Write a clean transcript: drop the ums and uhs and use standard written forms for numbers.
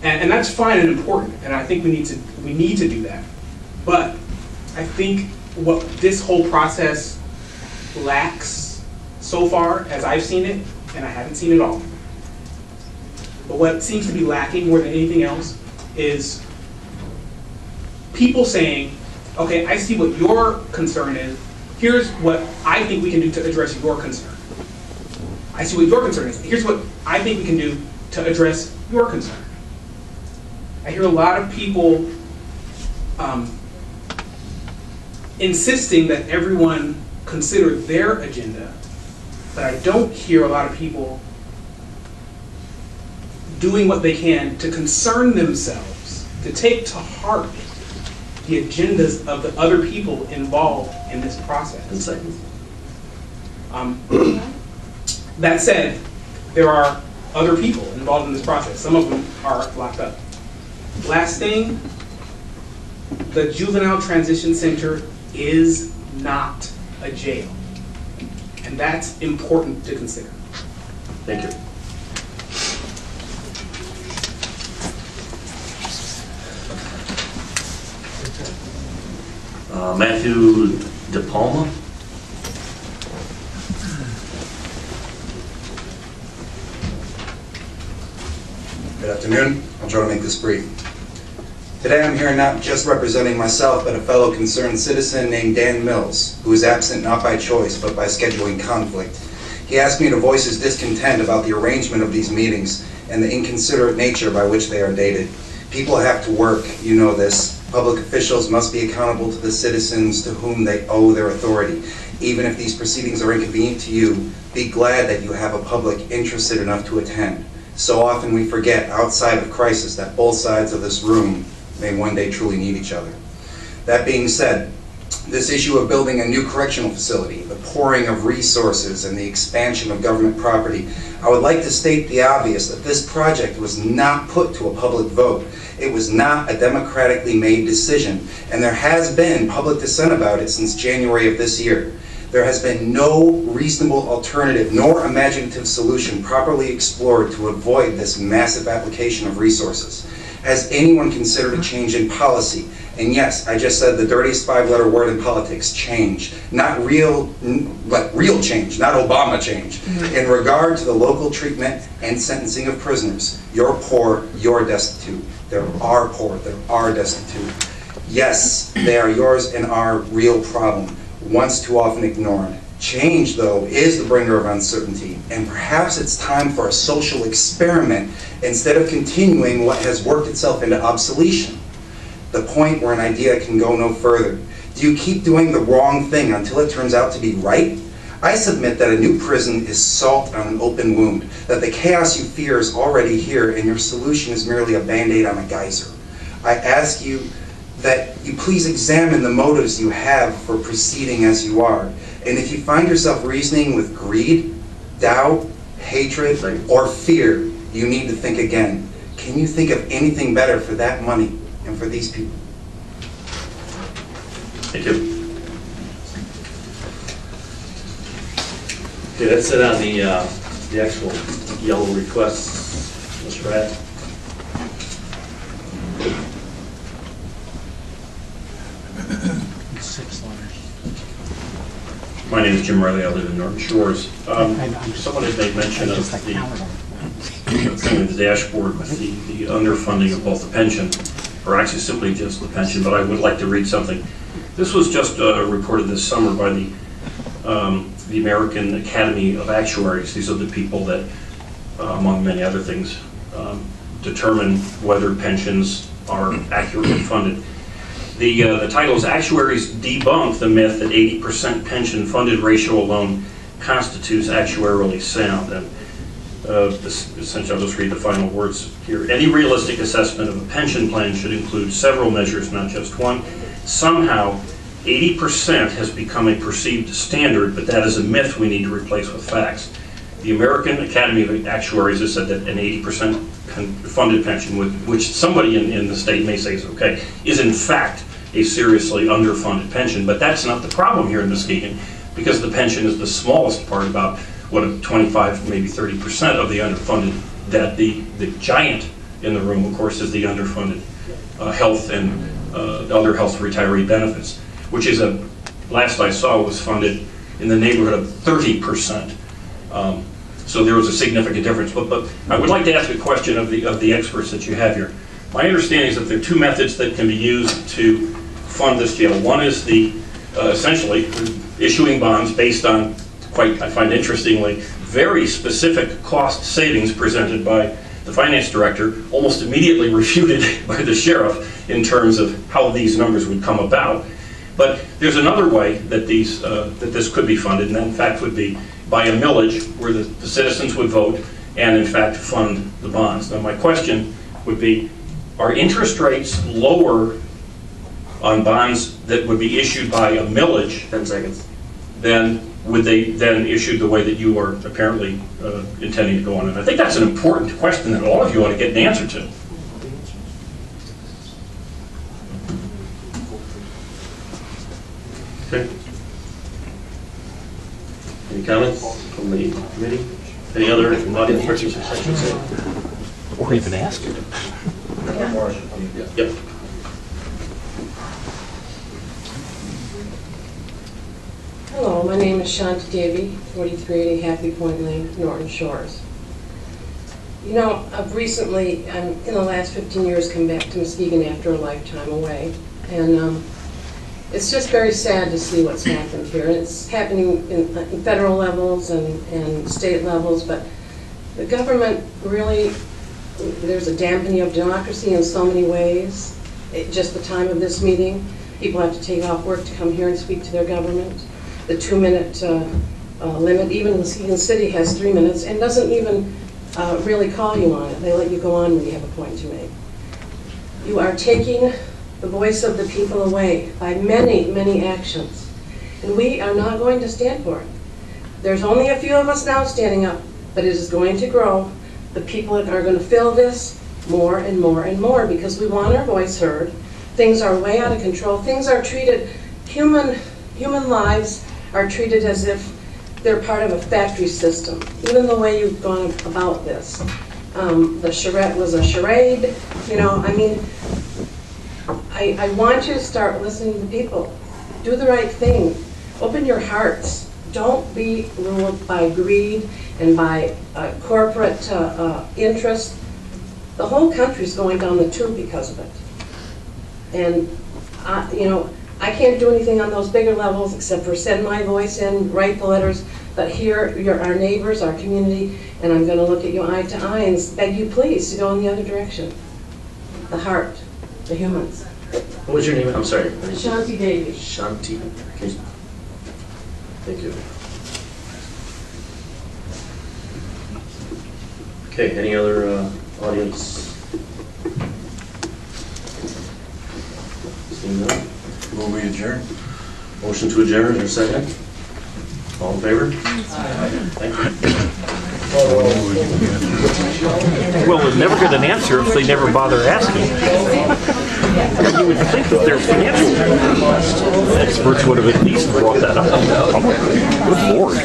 And that's fine and important, and I think we need to do that. But I think what this whole process lacks so far, as I've seen it, and I haven't seen it all, but what seems to be lacking more than anything else is people saying, okay, I see what your concern is, here's what I think we can do to address your concern. I see what your concern is, here's what I think we can do to address your concern. I hear a lot of people insisting that everyone consider their agenda, but I don't hear a lot of people doing what they can to concern themselves, to take to heart the agendas of the other people involved in this process. That said, there are other people involved in this process. Some of them are locked up. Last thing, the Juvenile Transition Center is not a jail. And that's important to consider. Thank you. Matthew DePalma. Good afternoon. I'll try to make this brief. Today I'm here not just representing myself, but a fellow concerned citizen named Dan Mills, who is absent not by choice, but by scheduling conflict. He asked me to voice his discontent about the arrangement of these meetings and the inconsiderate nature by which they are dated. People have to work, you know this. Public officials must be accountable to the citizens to whom they owe their authority. Even if these proceedings are inconvenient to you, be glad that you have a public interested enough to attend. So often we forget, outside of crisis, that both sides of this room may one day truly need each other. That being said, this issue of building a new correctional facility, the pouring of resources, and the expansion of government property, I would like to state the obvious that this project was not put to a public vote. It was not a democratically made decision, and there has been public dissent about it since January of this year. There has been no reasonable alternative nor imaginative solution properly explored to avoid this massive application of resources. Has anyone considered a change in policy? And yes, I just said the dirtiest five-letter word in politics, change. Not real, like real change, not Obama change. In regard to the local treatment and sentencing of prisoners, you're poor, you're destitute. There are poor, there are destitute. Yes, they are yours and our real problem, once too often ignored. Change, though, is the bringer of uncertainty, and perhaps it's time for a social experiment instead of continuing what has worked itself into obsolescence. The point where an idea can go no further. Do you keep doing the wrong thing until it turns out to be right? I submit that a new prison is salt on an open wound, that the chaos you fear is already here and your solution is merely a band-aid on a geyser. I ask you that you please examine the motives you have for proceeding as you are. And if you find yourself reasoning with greed, doubt, hatred, or fear, you need to think again. Can you think of anything better for that money and for these people? Thank you. Okay, that's it on the actual yellow requests, Mr. Pratt. My name is Jim Riley. I live in Norton Shores. Someone had made mention of the dashboard with the underfunding of both the pension, or actually simply just the pension, but I would like to read something. This was just reported this summer by the American Academy of Actuaries. These are the people that, among many other things, determine whether pensions are accurately funded. The title is Actuaries Debunk the Myth that 80% Pension Funded Ratio Alone Constitutes Actuarially Sound. And essentially, I'll just read the final words here. Any realistic assessment of a pension plan should include several measures, not just one. Somehow, 80% has become a perceived standard, but that is a myth we need to replace with facts. The American Academy of Actuaries has said that an 80% funded pension, which somebody in the state may say is okay, is in fact a seriously underfunded pension. But that's not the problem here in Muskegon, because the pension is the smallest part, about what, 25, maybe 30% of the underfunded that the giant in the room, of course, is the underfunded health and other health retiree benefits, which is last I saw was funded in the neighborhood of 30%. So there was a significant difference. But I would like to ask a question of the experts that you have here. My understanding is that there are two methods that can be used to fund this jail. One is the essentially issuing bonds based on, quite I find interestingly, very specific cost savings presented by the finance director, almost immediately refuted by the sheriff in terms of how these numbers would come about. But there's another way that this could be funded, and that in fact would be by a millage where the citizens would vote and in fact fund the bonds. Now my question would be, are interest rates lower on bonds that would be issued by a millage 10 seconds. than would they then issue the way that you are apparently intending to go on? And I think that's an important question that all of you ought to get an answer to. Okay. Any comments from the committee? Any other audience participants? Or even ask it. Yep. Hello, my name is Shanti Devi, 4380 Happy Point Lane, Norton Shores. You know, I've recently, in the last 15 years, come back to Muskegon after a lifetime away. And it's just very sad to see what's happened here. It's happening in federal levels and state levels, but the government really, there's a dampening of democracy in so many ways. Just the time of this meeting, people have to take off work to come here and speak to their government. The 2-minute limit, even Muskegon City has 3 minutes and doesn't even really call you on it. They let you go on when you have a point to make. You are taking the voice of the people away by many, many actions. And we are not going to stand for it. There's only a few of us now standing up, but it is going to grow. The people are going to fill this more and more and more because we want our voice heard. Things are way out of control. Things are treated, human lives are treated as if they're part of a factory system. Even the way you've gone about this. The charrette was a charade. You know, I mean, I want you to start listening to people. Do the right thing. Open your hearts. Don't be ruled by greed and by corporate interest. The whole country's going down the tube because of it. And, you know, I can't do anything on those bigger levels except for send my voice in, write the letters, but here you're our neighbors, our community, and I'm going to look at you eye to eye and beg you please to go in the other direction. The heart, the humans. What was your name? I'm sorry. Shanti Devi. Shanti. Okay. Thank you. Okay, any other audience? Seeing none? Will we adjourn? Motion to adjourn, is there a second? All in favor? Thank you. Well, we'll never get an answer if they never bother asking. You would think that their financial experts would have at least brought that up. Good Lord.